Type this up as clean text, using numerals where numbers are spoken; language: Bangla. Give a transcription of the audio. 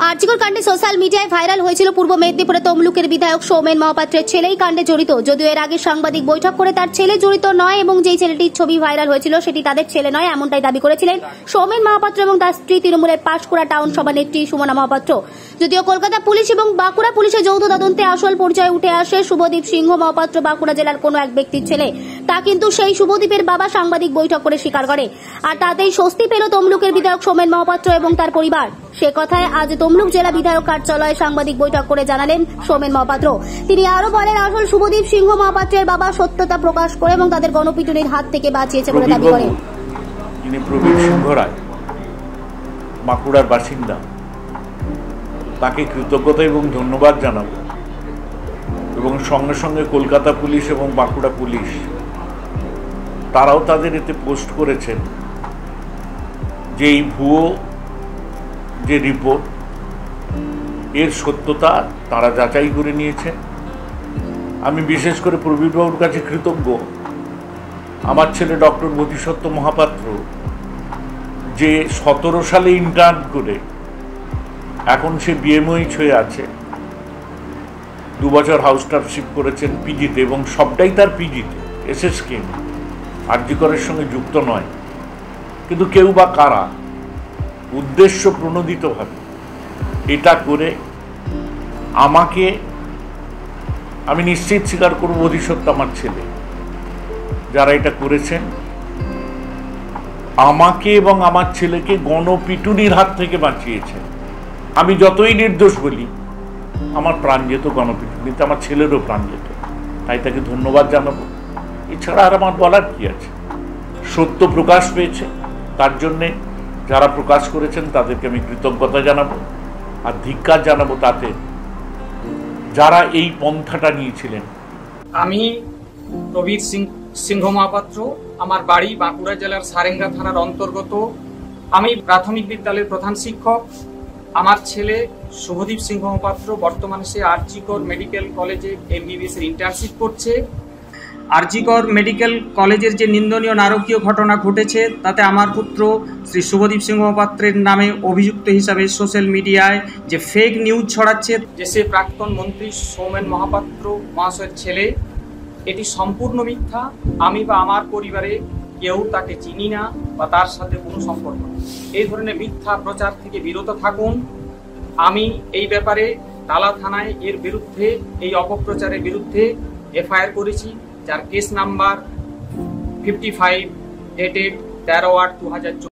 আরজিকর কাণ্ডে সোশ্যাল মিডিয়ায় ভাইরাল হয়েছিল পূর্ব মেদিনীপুরে তমলুকের বিধায়ক সৌমেন মহাপাত্রের ছেলেই কাণ্ডে জড়িত। যদিও এর আগে সাংবাদিক বৈঠক করে তার ছেলে জড়িত নয় এবং যেই ছেলেটির ছবি ভাইরাল হয়েছিল সেটি তাদের ছেলে নয়, এমনটাই দাবি করেছিলেন সৌমেন মহাপাত্র এবং তার স্ত্রী তৃণমূলের পাঁশকুড়া টাউন সভানেত্রী সুমনা মহাপাত্র। যদিও কলকাতা পুলিশ এবং বাঁকুড়া পুলিশের যৌথ তদন্তে আসল পরিচয় উঠে আসে শুভদীপ সিংহ মহাপাত্র বাঁকুড়া জেলার কোনো এক ব্যক্তির ছেলে, তা কিন্তু সেই শুভদীপের বাবা সাংবাদিক বৈঠক করে স্বীকার করে। আর তাতেই স্বস্তি পেল তমলুকের বিধায়ক সৌমেন মহাপাত্র এবং তার পরিবার। সে কথায় আজ তমলুক জেলা বিধায়ক কার্যালয়ে সাংবাদিক বৈঠক করে জানালেন সৌমেন মহাপাত্র। তিনি আরো বলেন, আসল শুভদীপ সিংহ মহাপাত্রের বাবা সত্যতা প্রকাশ করে এবং তাদের গণপিটুনির হাত থেকে বাঁচিয়েছে বলে দাবি করেন। তিনি প্রবীর সিংহ রায়, বাঁকুড়ার বাসিন্দা, তাকে কৃতজ্ঞতা এবং ধন্যবাদ জানাবো এবং সঙ্গে সঙ্গে কলকাতা পুলিশ এবং বাঁকুড়া পুলিশ তারাও তাদের এতে পোস্ট করেছেন যে এই ভুয়ো যে রিপোর্ট এর সত্যতা তারা যাচাই করে নিয়েছেন। আমি বিশেষ করে প্রবীরবাবুর কাছে কৃতজ্ঞ। আমার ছেলে ডক্টর বোধিসত্ত্ব মহাপাত্র যে 17 সালে ইন্টার্ন করে এখন সে বিএমওইচ হয়ে আছে, 2 বছর হাউস স্টাফশিপ করেছেন পিজিতে এবং সবটাই তার পিজিতে এসএস স্কিম, আরজিকরের সঙ্গে যুক্ত নয়। কিন্তু কেউ বা কারা উদ্দেশ্য প্রণোদিতভাবে এটা করে আমাকে, আমি নিশ্চিত স্বীকার করব বোধিসত্ত্ব আমার ছেলে, যারা এটা করেছেন আমাকে এবং আমার ছেলেকে গণপিটুনির হাত থেকে বাঁচিয়েছেন। আমি যতই নির্দোষ বলি, আমার প্রাণ যেত গণপিটুনিতে, আমার ছেলেরও প্রাণ যেত, তাই তাকে ধন্যবাদ জানাবো। এছাড়া আর আমার বলার কি আছে? সত্য প্রকাশ পেয়েছে, তার জন্যে যারা প্রকাশ করেছেন তাদেরকে আমি কৃতজ্ঞতা জানাবো আর ধিক্কার জানাবো তাতে যারা এই পন্থাটা নিয়েছিলেন। আমি প্রবীর সিংহ মহাপাত্র, আমার বাড়ি বাঁকুড়া জেলার সারেঙ্গা থানার অন্তর্গত। আমি প্রাথমিক বিদ্যালয়ের প্রধান শিক্ষক। আমার ছেলে শুভদীপ সিংহ মহাপাত্র বর্তমানে সে আরজিকর মেডিকেল কলেজে এমবিবিএস এর ইন্টার্নশিপ করছে। আরজিকর মেডিকেল কলেজের যে নিন্দনীয় নারকীয় ঘটনা ঘটেছে তাতে আমার পুত্র শ্রী শুভদীপ সিংহ মহাপাত্রের নামে অভিযুক্ত হিসাবে সোশ্যাল মিডিয়ায় যে ফেক নিউজ ছড়াচ্ছে যে সে প্রাক্তন মন্ত্রী সৌমেন মহাপাত্র মহাশয়ের ছেলে, এটি সম্পূর্ণ মিথ্যা। আমি বা আমার পরিবারে কেউ তাকে চিনি না বা তার সাথে কোনো সম্পর্ক নেই। এই ধরনের মিথ্যা প্রচার থেকে বিরত থাকুন। আমি এই ব্যাপারে টালা থানায় এর বিরুদ্ধে, এই অপপ্রচারের বিরুদ্ধে এফআইআর করেছি, যার কেস নাম্বার 55 ডেটেড 13/8/2024।